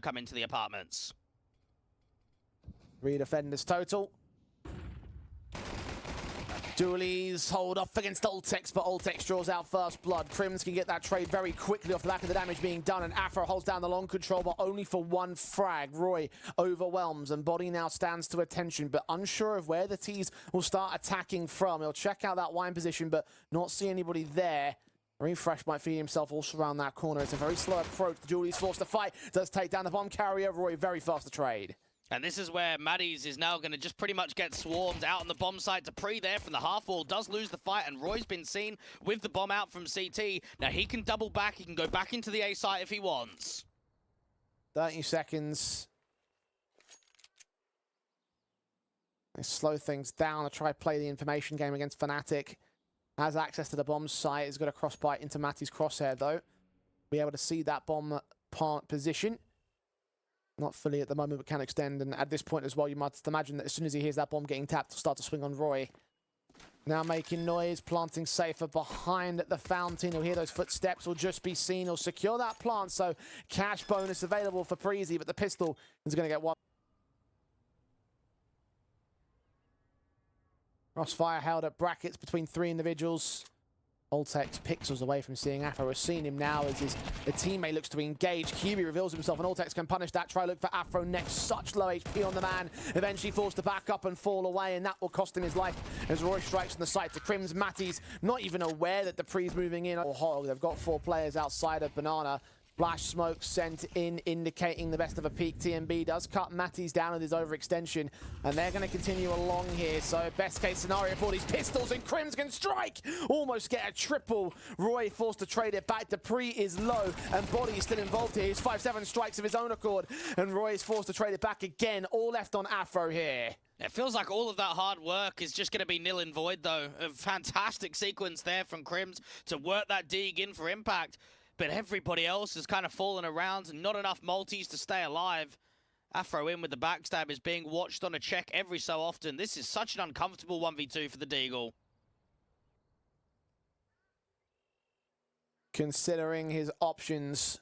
come into the apartments. 3 defenders total. Dualies hold off against altekz, but altekz draws out first blood. krimz can get that trade very quickly off the back of the damage being done, and Afro holds down the long control, but only for 1 frag. Roej overwhelms, and bodyy now stands to attention, but unsure of where the T's will start attacking from. He'll check out that wine position, but not see anybody there. refrezh might feed himself also around that corner. It's a very slow approach. The Dualies forced to fight. Does take down the bomb carrier. Roej very fast to trade. And this is where matys is now going to just pretty much get swarmed out on the bomb site. dupreeh there from the half wall does lose the fight, and Roy's been seen with the bomb out from CT. Now he can double back, he can go back into the A site if he wants. 30 seconds. They slow things down. I try to play the information game against Fnatic. Has access to the bomb site. He's got a crossbite into matys' crosshair though. Be able to see that bomb part position. Not fully at the moment, but can extend. And at this point as well, you might imagine that as soon as he hears that bomb getting tapped, he'll start to swing on Roej. Now making noise, planting safer behind the fountain. He'll hear those footsteps, will just be seen. He'll secure that plant, so cash bonus available for Preasy, but the pistol is going to get one. Crossfire held at brackets between 3 individuals. altekz pixels away from seeing Afro. We're seeing him now as the teammate looks to engage. kyuubii reveals himself, and altekz can punish that. Try look for Afro next. Such low HP on the man. Eventually forced to back up and fall away, and that will cost him his life as Roej strikes on the site to krimz. matys not even aware that dupreeh's moving in. They've got 4 players outside of Banana. Flash smoke sent in, indicating the best of a peak. TMB does cut matys down with his overextension, and they're going to continue along here. So best case scenario for these pistols, and krimz can strike! Almost get a triple. Roej forced to trade it back. dupreeh is low, and bodyy is still involved here. He's 5-7 strikes of his own accord, and Roej is forced to trade it back again. All left on Afro here. It feels like all of that hard work is just going to be nil and void, though. A fantastic sequence there from krimz to work that dig in for impact. But everybody else has kind of fallen around, and not enough multis to stay alive. Afro in with the backstab is being watched on a check every so often. This is such an uncomfortable 1v2 for the Deagle. Considering his options,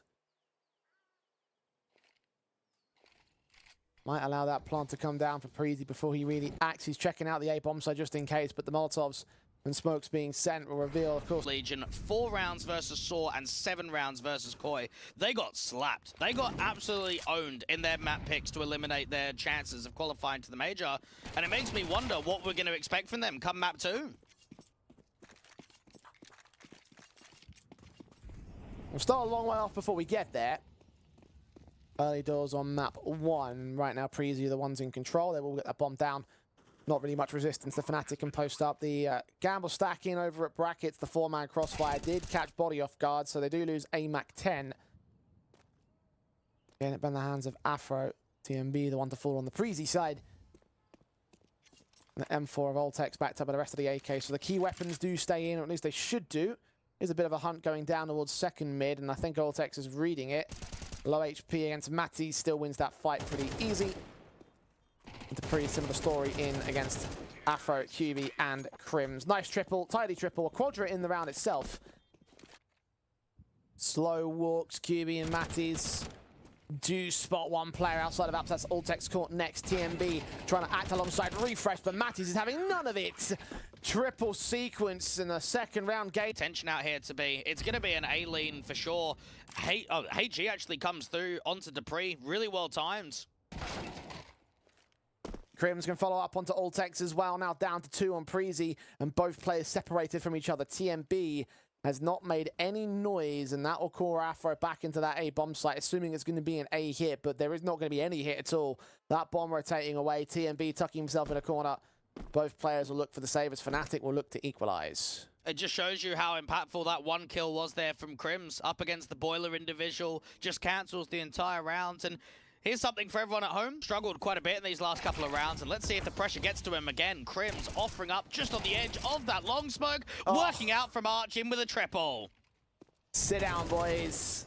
might allow that plant to come down for Preasy before he really acts. He's checking out the A bomb side just in case, but the Molotovs and smokes being sent will reveal, of course. Legion, 4 rounds versus Saw and 7 rounds versus Koi. They got slapped. They got absolutely owned in their map picks to eliminate their chances of qualifying to the major. And it makes me wonder what we're going to expect from them come map 2. We'll start a long way off before we get there. Early doors on map 1. Right now, Preasy are the ones in control. They will get that bomb down. Not really much resistance. The Fnatic can post up. The gamble stacking over at brackets. The 4-man crossfire did catch bodyy off guard, so they do lose AMAC 10. Again, it been the hands of Afro. TMB, the one to fall on the Preasy side. And the M4 of altekz backed up by the rest of the AK. So the key weapons do stay in, or at least they should do. There's a bit of a hunt going down towards second mid, and I think altekz is reading it. Low HP against matys, still wins that fight pretty easy. It's a pretty similar story in against Afro, kyuubii, and krimz. Nice triple, tidy triple, a quadra in the round itself. Slow walks, kyuubii and matys do spot one player outside of apps. That's altekz caught next. TMB trying to act alongside refrezh, but matys is having none of it. Triple sequence in the second round game. Tension out here to be. It's going to be an A-lean for sure. HG actually comes through onto dupreeh. Really well timed. krimz can follow up onto altekz as well. Now down to 2 on Preasy, and both players separated from each other. TMB has not made any noise, and that will call Afro back into that A bomb site, assuming it's going to be an A hit, but there is not going to be any hit at all. That bomb rotating away. TMB tucking himself in a corner. Both players will look for the save as Fnatic will look to equalize. It just shows you how impactful that 1 kill was there from krimz. Up against the boiler individual, just cancels the entire round. And here's something for everyone at home. Struggled quite a bit in these last couple of rounds, and let's see if the pressure gets to him again. krimz offering up just on the edge of that long smoke, working out from Arch in with a triple. Sit down, boys.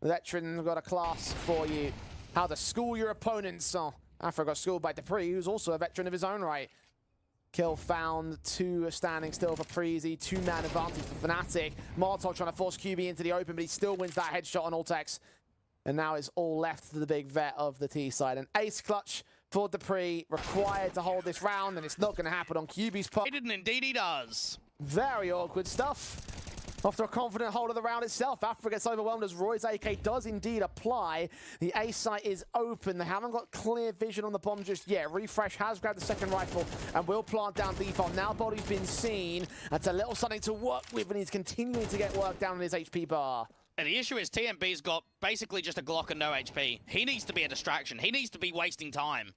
The veteran got a class for you. How to school your opponents. Oh, Afro got schooled by dupreeh, who's also a veteran of his own right. Kill found, 2 standing still for Preasy, 2-man advantage for Fnatic. Molotov trying to force kyuubii into the open, but he still wins that headshot on altekz. And now it's all left to the big vet of the T side. An ace clutch for dupreeh, required to hold this round, and it's not going to happen on kyuubii's part. He didn't, indeed he does. Very awkward stuff. After a confident hold of the round itself, Afro gets overwhelmed as Roy's AK does indeed apply. The A site is open. They haven't got clear vision on the bomb just yet. refrezh has grabbed the second rifle and will plant down default. Now body's been seen. That's a little something to work with, and he's continuing to get work down on his HP bar. And the issue is TMB's got basically just a Glock and no HP. He needs to be a distraction. He needs to be wasting time.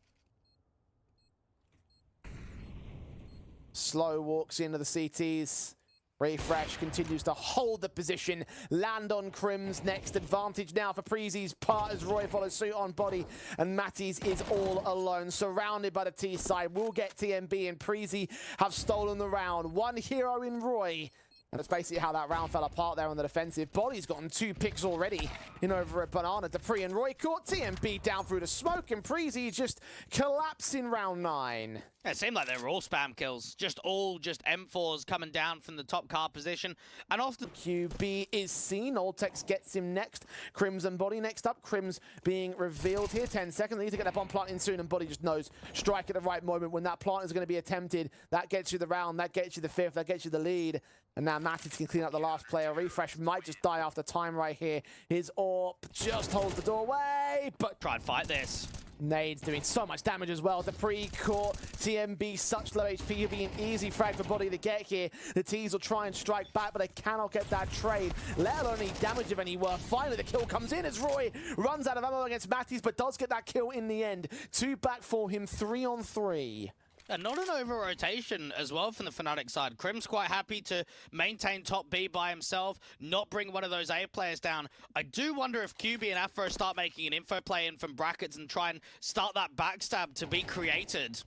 Slow walks into the CTs. refrezh continues to hold the position, land on krimz. Next advantage now for Preasy's part as Roej follows suit on bodyy, and matys is all alone, surrounded by the T side. Will get TMB, and Preasy have stolen the round. One hero in Roej. And that's basically how that round fell apart there on the defensive. body's gotten 2 picks already in over a banana. dupreeh and Roej caught TMB down through the smoke, and Preasy just collapsed in round 9. Yeah, it seemed like they were all spam kills. Just M4s coming down from the top car position. And often kyuubii is seen. altekz gets him next. krimz and bodyy next up. krimz being revealed here. 10 seconds. They need to get that bomb plant in soon, and bodyy just knows. Strike at the right moment when that plant is going to be attempted. That gets you the round. That gets you the 5th. That gets you the lead. And now matys can clean up the last player. refrezh might just die after time right here. His AWP just holds the doorway, but try and fight this. Nades doing so much damage as well. dupreeh caught. TMB such low HP. He'll be an easy frag for bodyy to get here. The T's will try and strike back, but they cannot get that trade, let alone any damage of any worth. Finally, the kill comes in as Roej runs out of ammo against matys, but does get that kill in the end. 2 back for him, 3 on 3. And not an over-rotation as well from the Fnatic side. krimz quite happy to maintain top B by himself, not bring one of those A players down. I do wonder if kyuubii and afro start making an info play in from brackets and try and start that backstab to be created.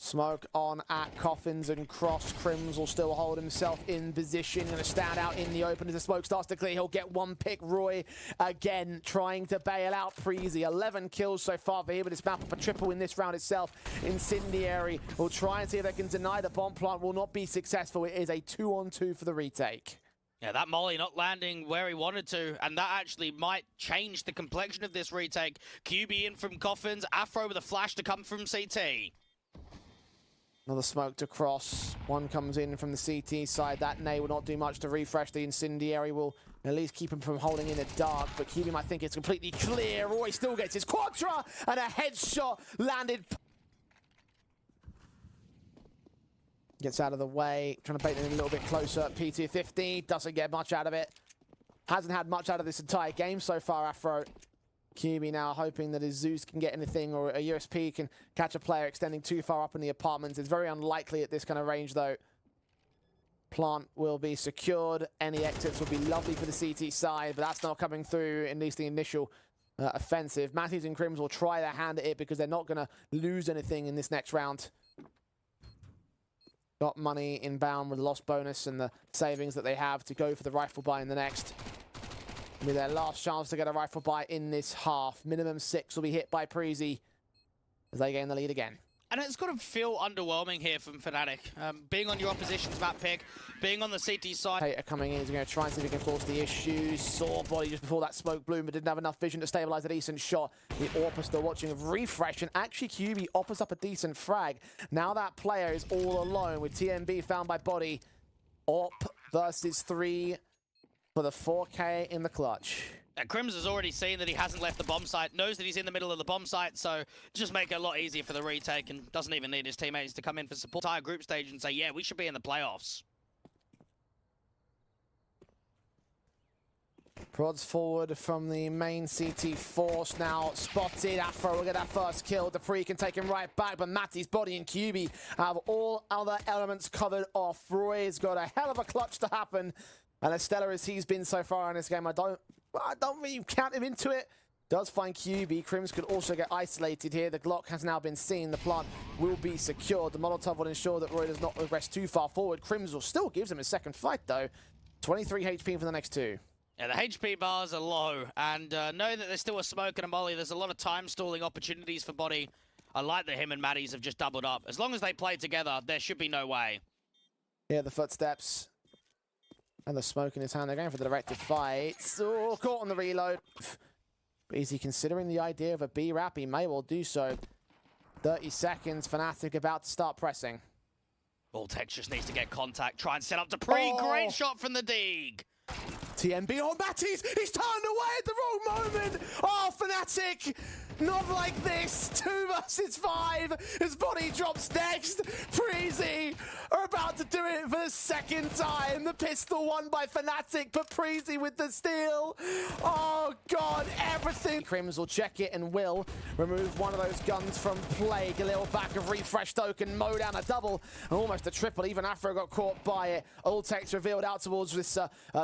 Smoke on at coffins and cross. krimz will still hold himself in position. Going to stand out in the open as the smoke starts to clear. He'll get 1 pick. Roej again trying to bail out Preasy. 11 kills so far for him, but it's map up a triple in this round itself. Incendiary will try and see if they can deny the bomb plant. Will not be successful. It is a 2-on-2 for the retake. Yeah, that molly not landing where he wanted to, and that actually might change the complexion of this retake. kyuubii in from coffins. Afro with a flash to come from CT. Another smoke to cross. One comes in from the CT side. That nade will not do much to refrezh. The incendiary will at least keep him from holding in the dark, but kyuubii might think it's completely clear. Roej still gets his quadra, and a headshot landed. Gets out of the way, trying to bait him in a little bit closer. P250 doesn't get much out of it. Hasn't had much out of this entire game so far, Afro. kyuubii now hoping that his Zeus can get anything, or a USP can catch a player extending too far up in the apartments. It's very unlikely at this kind of range, though. Plant will be secured. Any exits will be lovely for the CT side, but that's not coming through, at least the initial offensive. matys and krimz will try their hand at it because they're not going to lose anything in this next round. Got money inbound with the lost bonus and the savings that they have to go for the rifle buy in the next. With their last chance to get a rifle buy in this half. Minimum 6 will be hit by Preasy as they gain the lead again. And it's got to feel underwhelming here from Fnatic. Being on your opposition's map pick, being on the CT side. Hater coming in, he's going to try and see if he can force the issues. Saw bodyy just before that smoke bloom, but didn't have enough vision to stabilize a decent shot. The AWP still watching of refrezh, and actually kyuubii offers up a decent frag. Now that player is all alone with TMB found by bodyy. AWP versus 3 for the 4K in the clutch. krimz has already seen that he hasn't left the bomb site, knows that he's in the middle of the bomb site, so just make it a lot easier for the retake and doesn't even need his teammates to come in for support. Entire group stage and say, yeah, we should be in the playoffs. Prods forward from the main CT force now spotted. Afro will get that first kill. dupreeh can take him right back, but matys, bodyy, and kyuubii have all other elements covered off. Roy's got a hell of a clutch to happen, and as stellar as he's been so far in this game, I don't really count him into it. Does find kyuubii. krimz could also get isolated here. The Glock has now been seen. The plant will be secured. The Molotov will ensure that Roej does not regress too far forward. krimz will still gives him a second fight, though. 23 HP for the next 2. Yeah, the HP bars are low, and know that there's still a smoke and a molly. There's a lot of time stalling opportunities for bodyy. I like that him and matys have just doubled up. As long as they play together, there should be no way. Yeah, the footsteps. And the smoke in his hand, they're going for the directed fight. Oh, caught on the reload. Preasy considering the idea of a B-Rap, he may well do so. 30 seconds, Fnatic about to start pressing. altekz just needs to get contact, try and set up dupreeh. Oh. Great shot from the Dig. TMB on matys, he's turned away at the wrong moment. Oh, Fnatic, not like this. 2 versus 5. His body drops next. Preasy are about to do it for the 2nd time. The pistol won by Fnatic, but Preasy with the steal. Oh God, everything. krimz will check it and will remove one of those guns from play. A little back of refresh token, mow down a double, and almost a triple. Even Afro got caught by it. altekz revealed out towards this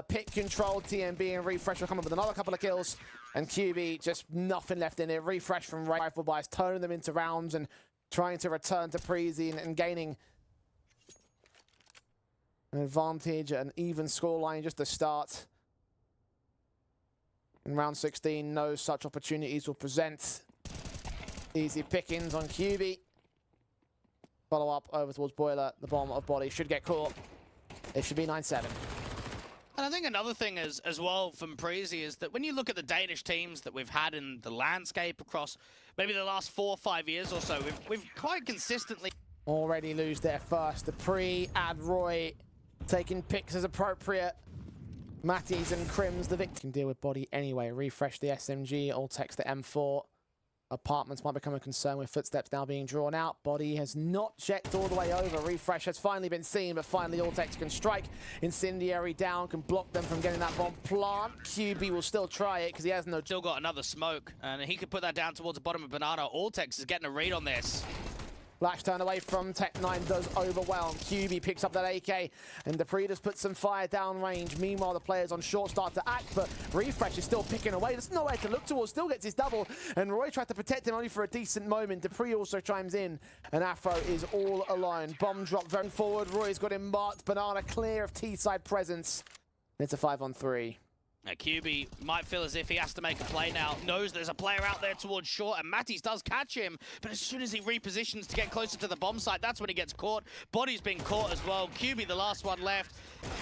pit control. TMB and refrezh will come up with another couple of kills, and kyuubii just nothing left in it. Refrezh from rifle buys, turning them into rounds and trying to return to Preasy and gaining an advantage, an even scoreline just to start. In round 16, no such opportunities will present. Easy pickings on kyuubii. Follow up over towards boiler. The bomb of bodyy should get caught. It should be 9-7. And I think another thing as well from Preasy is that when you look at the Danish teams that we've had in the landscape across maybe the last 4 or 5 years or so, we've quite consistently already lose their first. dupreeh, add roej, taking picks as appropriate. matys and krimz, the victim, can deal with bodyy anyway. Refresh the SMG, altekz the M4. Apartments might become a concern with footsteps now being drawn out. bodyy has not checked all the way over. Refrezh has finally been seen, but finally altekz can strike. Incendiary down, can block them from getting that bomb plant. kyuubii will still try it because he has no... Still got another smoke, and he could put that down towards the bottom of banana. altekz is getting a read on this. Flash turn away from Tech9 does overwhelm. kyuubii picks up that AK, and dupreeh does put some fire down range. Meanwhile, the players on short start to act, but refrezh is still picking away. There's nowhere to look towards, still gets his double, and roej tried to protect him only for a decent moment. dupreeh also chimes in, and afro is all alone. Bomb drop very forward. roej's got him marked. Banana clear of T-side presence. It's a 5-on-3. Now, kyuubii might feel as if he has to make a play now. Knows there's a player out there towards short, and matys does catch him. But as soon as he repositions to get closer to the bomb site, that's when he gets caught. body's been caught as well. kyuubii, the last one left,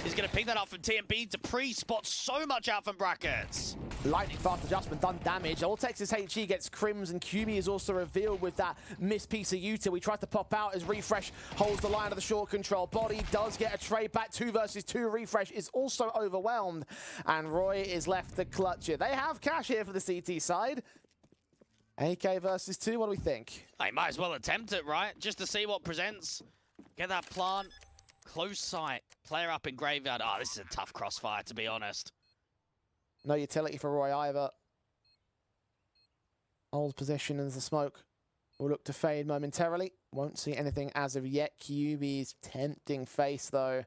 is going to pick that up from TMB. dupreeh spots so much out from brackets. Lightning fast adjustment, done damage. altekz's HE gets krimz, and kyuubii is also revealed with that missed piece of util. He tried to pop out as refrezh holds the line of the short control. bodyy does get a trade back. 2 versus 2. refrezh is also overwhelmed, and roej is left to clutch it. They have cash here for the CT side. AK versus 2, what do we think? They might as well attempt it, right? Just to see what presents. Get that plant. Close sight. Player up in graveyard. Oh, this is a tough crossfire, to be honest. No utility for roej either. Old position as the smoke will look to fade momentarily. Won't see anything as of yet. kyuubii's tempting face, though.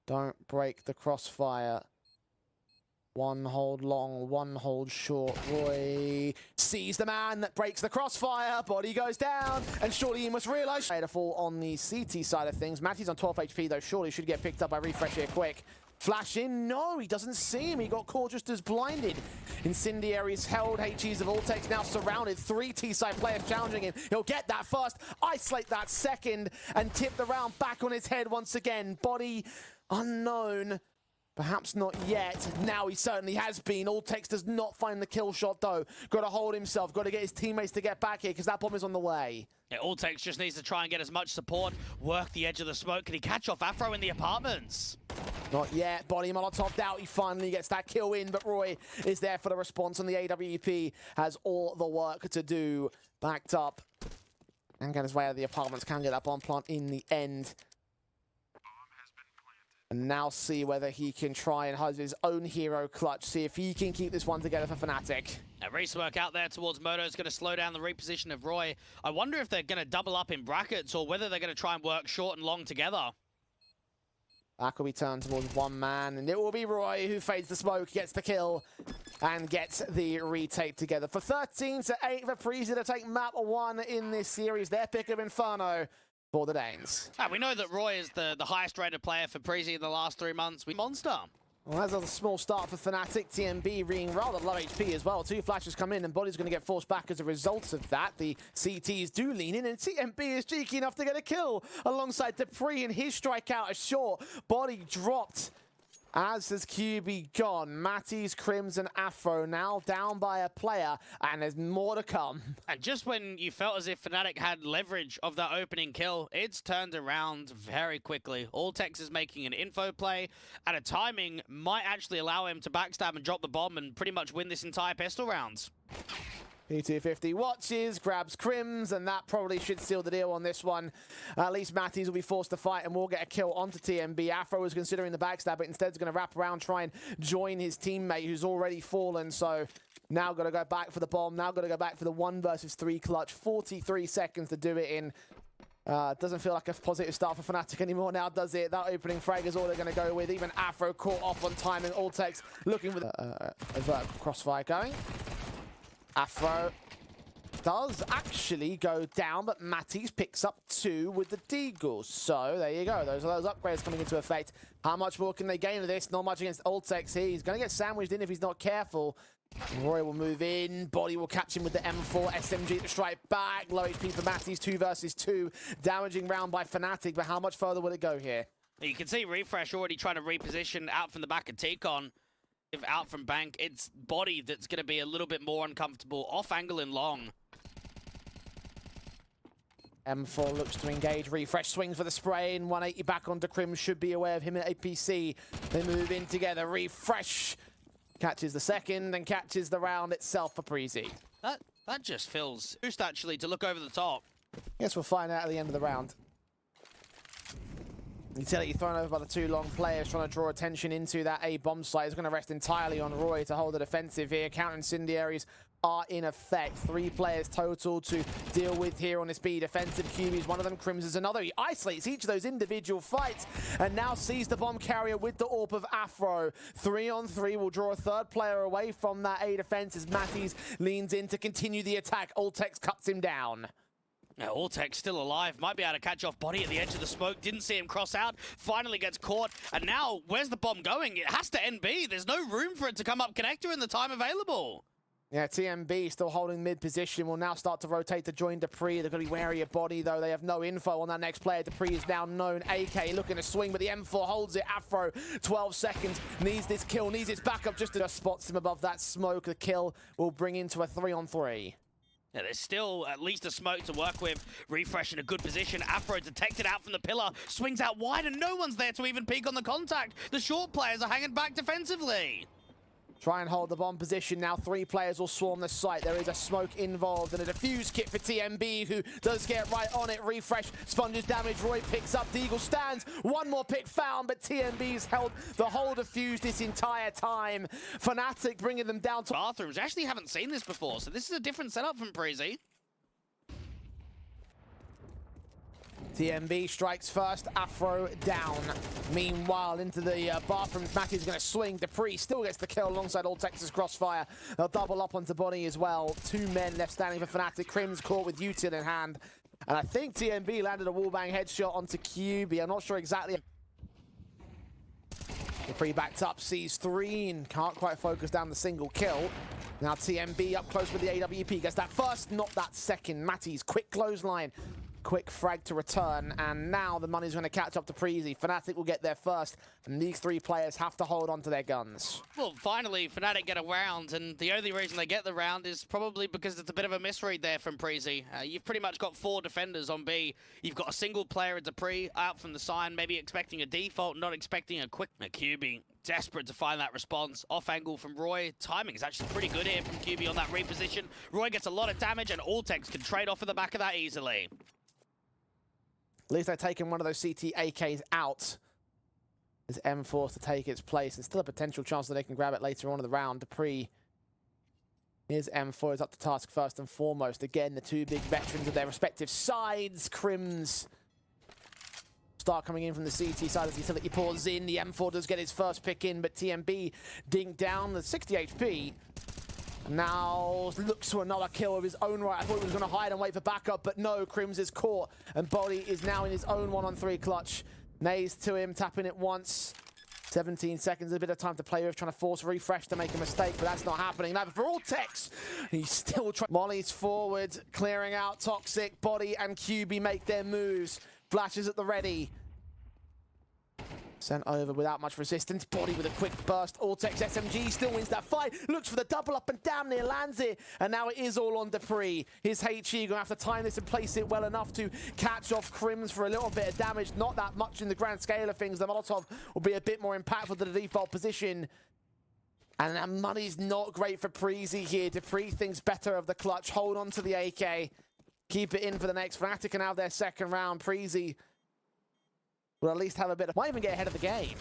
Don't break the crossfire. 1 hold long, 1 hold short. roej sees the man that breaks the crossfire. bodyy goes down, and surely he must realize. To fall on the CT side of things. matys on 12 HP, though. Surely should get picked up by refrezh here quick. Flash in, no, he doesn't see him. He got caught just as blinded. Incendiaries held. HEs of altekz now surrounded. 3 T-side players challenging him. He'll get that first, isolate that second, and tip the round back on his head once again. bodyy unknown. Perhaps not yet. Now he certainly has been. altekz does not find the kill shot, though. Got to hold himself. Got to get his teammates to get back here, because that bomb is on the way. Yeah, altekz just needs to try and get as much support. Work the edge of the smoke. Can he catch off afro in the apartments? Not yet. bodyy Molotov out. He finally gets that kill in, but roej is there for the response, and the AWP has all the work to do. Backed up. And get his way out of the apartments. Can get that bomb plant in the end. And now see whether he can try and have his own hero clutch. See if he can keep this one together for Fnatic. A resmoke out there towards Moto is going to slow down the reposition of roej. I wonder if they're going to double up in brackets or whether they're going to try and work short and long together. Back will be turned towards 1 man, and it will be roej who fades the smoke, gets the kill, and gets the retake together. For 13-8 for Preasy to take map 1 in this series. Their pick of Inferno for the Danes. We know that roej is the highest rated player for Preasy in the last 3 months. Monster. Well, that's a small start for Fnatic. TMB being rather low HP as well. 2 flashes come in, and body's going to get forced back as a result of that. The CTs do lean in, and TMB is cheeky enough to get a kill alongside dupreeh, and his strike out is short. bodyy dropped As has kyuubii gone, matys, krimz, and afro now down by a player, and there's more to come. And just when you felt as if Fnatic had leverage of that opening kill, it's turned around very quickly. Altekz is making an info play, and a timing might actually allow him to backstab and drop the bomb and pretty much win this entire pistol round. P250 watches, grabs krimz, and that probably should seal the deal on this one. At least matys will be forced to fight and will get a kill onto TMB. Afro was considering the backstab, but instead is going to wrap around, try and join his teammate who's already fallen. So now got to go back for the bomb, now got to go back for the 1 versus 3 clutch. 43 seconds to do it in. Doesn't feel like a positive start for Fnatic anymore now, does it? That opening frag is all they're going to go with. Even Afro caught off on timing. Altekz looking with a vertical crossfire going. Afro does actually go down, but matys picks up 2 with the deagles. So there you go. Those are those upgrades coming into effect. How much more can they gain of this? Not much against altekz here. He's going to get sandwiched in if he's not careful. roej will move in. Bodyy will catch him with the M4. SMG to strike back. Low HP for matys. 2 versus 2. Damaging round by Fnatic, but how much further will it go here? You can see refrezh already trying to reposition out from the back of T-Con. If out from bank, it's bodyy that's going to be a little bit more uncomfortable. Off angle and long. M4 looks to engage. refrezh swings for the spray, and 180 back onto krimz. Should be aware of him at APC. They move in together. refrezh catches the second and catches the round itself for Preasy. That just feels boost actually to look over the top. Guess we'll find out at the end of the round. Utility thrown over by the 2 long players, trying to draw attention into that A bomb site. Is going to rest entirely on roej to hold the defensive here. Counter incendiaries are in effect. 3 players total to deal with here on this B. Defensive kyuubii, one of them. krimz is another. He isolates each of those individual fights and now sees the bomb carrier with the AWP of afro. 3 on 3 will draw a 3rd player away from that A defense as matys leans in to continue the attack. Altekz cuts him down. Now, altekz still alive, might be able to catch off bodyy at the edge of the smoke. Didn't see him cross out, finally gets caught. And now, where's the bomb going? It has to end B. There's no room for it to come up connector in the time available. Yeah, TMB still holding mid position. Will now start to rotate to join dupreeh. They're going to be wary of bodyy, though. They have no info on that next player. dupreeh is now known. AK looking to swing, but the M4 holds it. Afro, 12 seconds. Needs this kill, needs its backup. Just spots him above that smoke. The kill will bring into a 3 on 3. Yeah, there's still at least a smoke to work with. refrezh in a good position. Afro detected out from the pillar. Swings out wide and no one's there to even peek on the contact. The short players are hanging back defensively. Try and hold the bomb position now. 3 players will swarm the site. There is a smoke involved and a defuse kit for TMB, who does get right on it. refrezh sponges damage. roej picks up. Deagle stands. 1 more pick found, but TMB's held the whole defuse this entire time. Fnatic bringing them down to bathrooms. Actually haven't seen this before, so this is a different setup from Preasy. TMB strikes first, Afro down. Meanwhile, into the bathrooms, matys going to swing. dupreeh still gets the kill alongside altekz's crossfire. They'll double up onto bodyy as well. 2 men left standing for Fnatic. krimz caught with util in hand. And I think TMB landed a wallbang headshot onto kyuubii. I'm not sure exactly. dupreeh backed up, sees 3 and can't quite focus down the single kill. Now TMB up close with the AWP. Gets that first, not that second. matys, quick clothesline. Quick frag to return, and now the money's going to catch up to Preasy. Fnatic will get there first, and these 3 players have to hold on to their guns. Well, finally, Fnatic get a round, and the only reason they get the round is probably because it's a bit of a misread there from Preasy. You've pretty much got 4 defenders on B. You've got a single player at dupreeh out from the sign, maybe expecting a default, not expecting a quick. kyuubii desperate to find that response. Off angle from roej. Timing is actually pretty good here from kyuubii on that reposition. roej gets a lot of damage, and altekz can trade off at the back of that easily. At least they've taken one of those CT AKs out. As M4 to take its place. There's still a potential chance that they can grab it later on in the round. dupreeh, his M4 is up to task first and foremost. Again, the 2 big veterans of their respective sides. krimz start coming in from the CT side as utility pours in. The M4 does get his first pick in, but TMB dinked down the 60 HP. Now looks to another kill of his own right. I thought he was going to hide and wait for backup, but no, krimz is caught, and bodyy is now in his own 1 on 3 clutch. Nays to him, tapping it once. 17 seconds, a bit of time to play with, trying to force refrezh to make a mistake, but that's not happening. Now for altekz, he's still trying. Molly's forward, clearing out toxic. bodyy and kyuubii make their moves. Flashes at the ready. Sent over without much resistance. Bodyy with a quick burst. altekz SMG still wins that fight. Looks for the double up and damn near lands it. And now it is all on dupreeh. His HE gonna have to time this and place it well enough to catch off krimz for a little bit of damage. Not that much in the grand scale of things. The Molotov will be a bit more impactful to the default position. And that money's not great for Preasy here. dupreeh thinks better of the clutch. Hold on to the AK. Keep it in for the next. Fnatic can have their second round. Preasy will at least have a bit of... Might even get ahead of the game.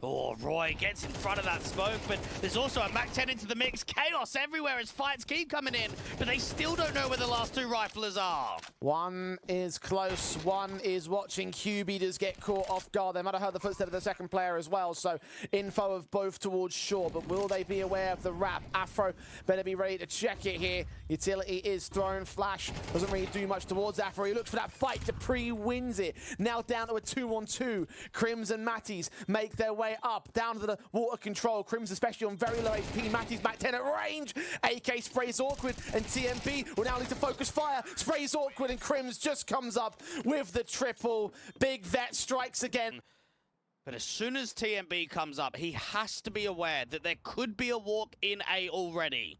Oh, roej gets in front of that smoke, but there's also a Mac 10 into the mix. Chaos everywhere as fights keep coming in, but they still don't know where the last two riflers are. One is close, one is watching. kyuubii does get caught off guard. They might have heard the footstep of the second player as well, so info of both towards shore, but will they be aware of the wrap? Afro better be ready to check it here. Utility is thrown. Flash doesn't really do much towards Afro. He looks for that fight. dupreeh wins it. Now down to a 2-on-2. krimz and matys make their way up, down to the water control. krimz especially on very low HP. matys back 10 at range. AK sprays awkward, and TMB will now need to focus fire. Sprays awkward, and krimz just comes up with the triple. Big vet strikes again. But as soon as TMB comes up, he has to be aware that there could be a walk in A already.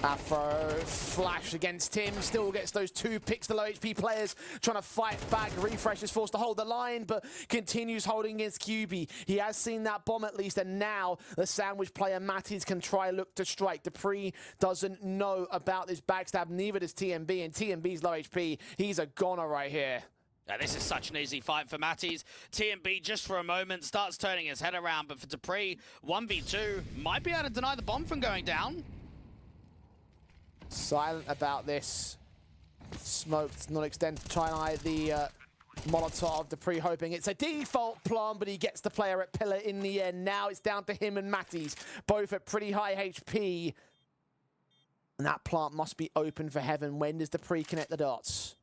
Afro flash against him, still gets those two picks. The low HP players trying to fight back. refrezh is forced to hold the line, but continues holding against kyuubii. He has seen that bomb at least, and now the sandwich player matys can try look to strike. dupreeh doesn't know about this backstab, neither does TMB, and TMB's low HP. He's a goner right here. Now, this is such an easy fight for matys. TMB just for a moment starts turning his head around, but for dupreeh, 1v2 might be able to deny the bomb from going down. Silent about this. Smoked, not extended to try and hide the Molotov. dupreeh hoping it's a default plan, but he gets the player at pillar in the end. Now it's down to him and matys, both at pretty high HP. And that plant must be open for heaven. When does dupreeh connect the dots?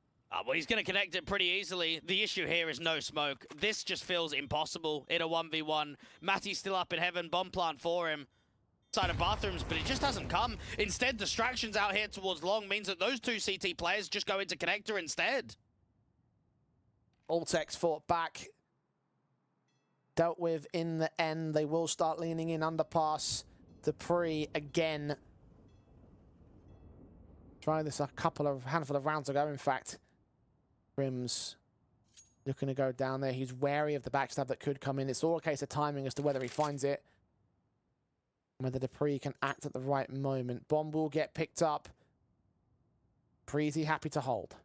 Well, he's going to connect it pretty easily. The issue here is no smoke. This just feels impossible in a 1v1. matys still up in heaven, bomb plant for him. Side of bathrooms, but it just hasn't come. Instead, distractions out here towards long means that those two CT players just go into connector instead. altekz fought back. Dealt with in the end. They will start leaning in underpass. dupreeh again. Trying this a handful of rounds ago, in fact. krimz looking to go down there. He's wary of the backstab that could come in. It's all a case of timing as to whether he finds it. Whether dupreeh can act at the right moment. Bomb will get picked up. Preasy happy to hold.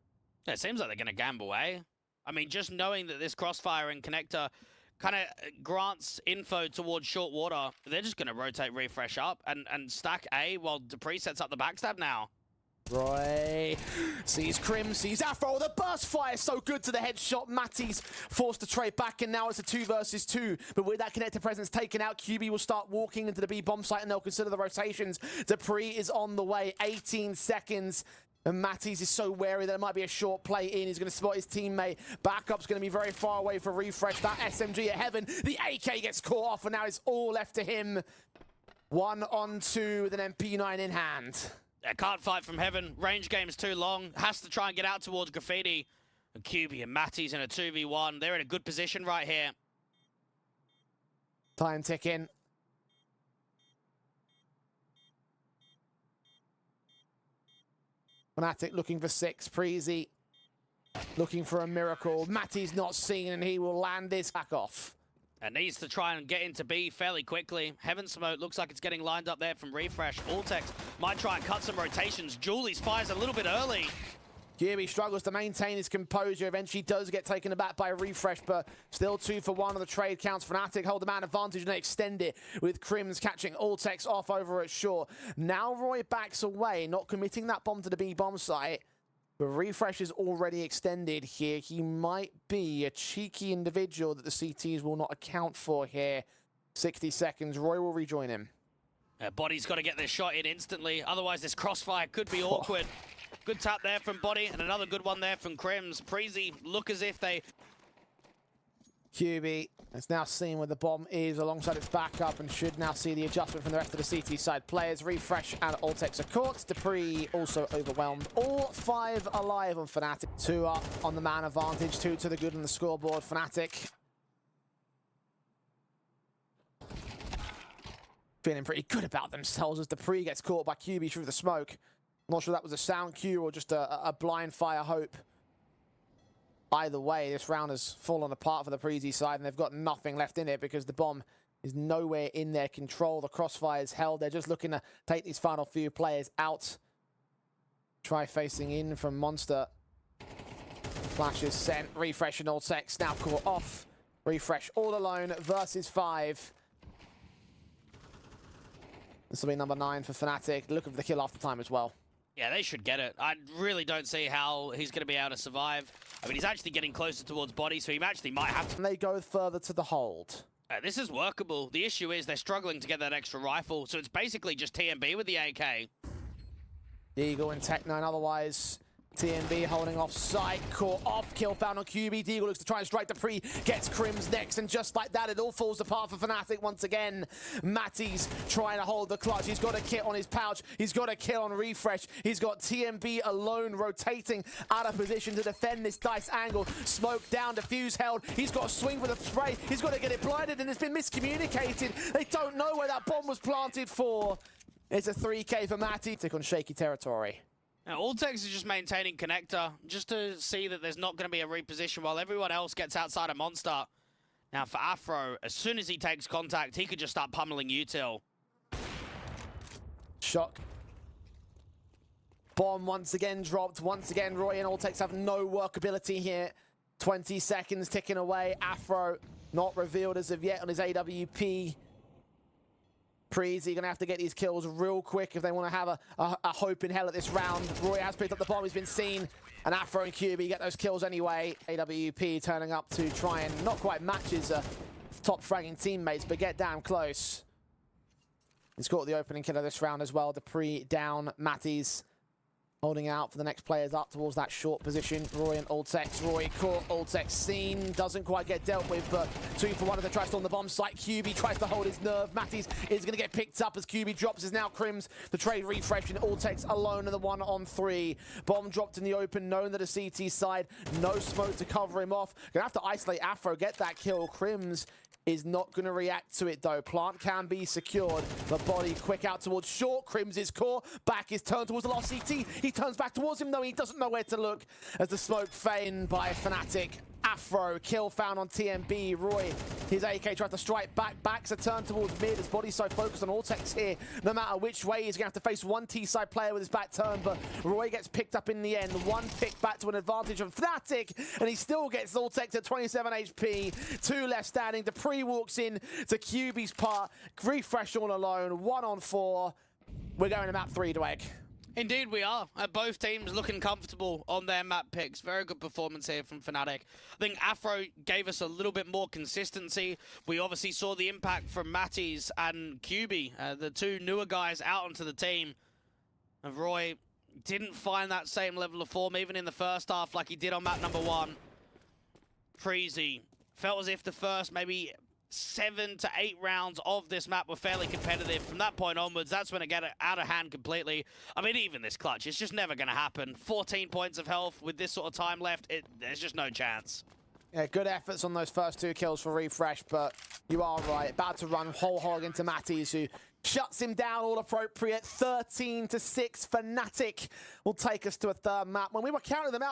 Yeah, it seems like they're going to gamble, eh? I mean, just knowing that this crossfire and connector kind of grants info towards short water, they're just going to rotate refrezh up and stack A while dupreeh sets up the backstab now. roej sees krimz, sees Afro. The burst fire so good to the headshot. matys forced to trade back, and now it's a 2 versus 2. But with that connector presence taken out, kyuubii will start walking into the B bomb site, and they'll consider the rotations. dupreeh is on the way. 18 seconds. And matys is so wary that it might be a short play in. He's going to spot his teammate. Backup's going to be very far away for refrezh. That SMG at heaven. The AK gets caught off, and now it's all left to him. 1-on-2 with an MP9 in hand. Can't fight from heaven. Range game's too long. Has to try and get out towards graffiti. And kyuubii and matys in a 2v1. They're in a good position right here. Time ticking. Fnatic looking for 6. Preasy looking for a miracle. matys not seen, and he will land this back off. And needs to try and get into B fairly quickly. Heaven smoke looks like it's getting lined up there from refrezh. altekz might try and cut some rotations. Julie's fires a little bit early. kyuubii struggles to maintain his composure. Eventually does get taken aback by refrezh, but still 2 for 1 on the trade counts. Fnatic hold the man advantage and they extend it, with krimz catching altekz off over at shore. Now roej backs away, not committing that bomb to the B bomb site. But refrezh is already extended here. He might be a cheeky individual that the CTs will not account for here. 60 seconds. roej will rejoin him. body's got to get this shot in instantly. Otherwise, this crossfire could be awkward. Good tap there from bodyy, and another good one there from krimz. Preasy look as if they... kyuubii has now seen where the bomb is alongside its backup and should now see the adjustment from the rest of the CT side players. Refrezh and altekz are caught. dupreeh also overwhelmed. All 5 alive on Fnatic. 2 up on the man advantage, 2 to the good on the scoreboard. Fnatic feeling pretty good about themselves as dupreeh gets caught by kyuubii through the smoke. Not sure that was a sound cue or just a blind fire hope. Either way, this round has fallen apart for the Preasy side, and they've got nothing left in it because the bomb is nowhere in their control. The crossfire is held. They're just looking to take these final few players out. Try facing in from Monster. Flash is sent. Refrezh and altekz now caught off. Refrezh all alone versus 5. This will be number 9 for Fnatic. Looking for the kill after time as well. Yeah, they should get it. I really don't see how he's going to be able to survive. I mean, he's actually getting closer towards bodyy, so he actually might have to. And they go further to the hold. This is workable. The issue is they're struggling to get that extra rifle, so it's basically just TMB with the AK. Deagle and Tech9 otherwise. TMB holding off sight, caught off, kill found on kyuubii. Deagle looks to try and strike dupreeh, gets krimz next, and just like that, it all falls apart for Fnatic once again. matys trying to hold the clutch. He's got a kit on his pouch. He's got a kill on refrezh. He's got TMB alone, rotating out of position to defend this dice angle. Smoke down, defuse held. He's got a swing for the spray. He's got to get it blinded, and it's been miscommunicated. They don't know where that bomb was planted for. It's a 3K for matys on shaky territory. Now, altekz is just maintaining connector, just to see that there's not going to be a reposition while everyone else gets outside of Monster. Now, for Afro, as soon as he takes contact, he could just start pummeling util. Shock. Bomb once again dropped. Once again, roej and altekz have no workability here. 20 seconds ticking away. Afro not revealed as of yet on his AWP. Preasy gonna have to get these kills real quick if they want to have a hope in hell at this round. roej has picked up the bomb, he's been seen, and Afro and kyuubii get those kills anyway. AWP turning up to try and not quite match his top fragging teammates, but get damn close. He's caught the opening kill of this round as well. dupreeh down, matys holding out for the next players up towards that short position. roej and altekz. roej caught, altekz seen, doesn't quite get dealt with, but 2 for 1 as they try to storm the bomb site. kyuubii tries to hold his nerve. matys is going to get picked up as kyuubii drops. Is now krimz. The trade refresh and altekz alone in the 1-on-3. Bomb dropped in the open, known to the CT side. No smoke to cover him off. Gonna have to isolate Afro, get that kill. krimz is not going to react to it though. Plant can be secured, but bodyy quick out towards short. krimz is core. Back is turned towards the lost CT. He turns back towards him though. He doesn't know where to look as the smoke feigned by Fnatic. Afro, kill found on TMB. roej, his AK tried to strike back. Back's a turn towards mid as bodyy so focused on altekz here. No matter which way, he's going to have to face one T-side player with his back turn, but roej gets picked up in the end. 1 pick back to an advantage of Fnatic, and he still gets altekz at 27 HP. 2 left standing. dupreeh walks in to kyuubii's part. refrezh all alone. 1-on-4. We're going to map 3 to egg. Indeed we are. Both teams looking comfortable on their map picks. Very good performance here from Fnatic. I think Afro gave us a little bit more consistency. We obviously saw the impact from matys and kyuubii, the 2 newer guys out onto the team. And roej didn't find that same level of form even in the first half like he did on map number 1. Preasy felt as if the first maybe 7 to 8 rounds of this map were fairly competitive. From that point onwards, that's when it got out of hand completely. I mean, even this clutch, it's just never going to happen. 14 points of health with this sort of time left, there's just no chance. Yeah, good efforts on those first 2 kills for refrezh, but you are right. About to run whole hog into matys, who shuts him down all appropriate. 13 to 6. Fnatic will take us to a 3rd map. When we were counting them out,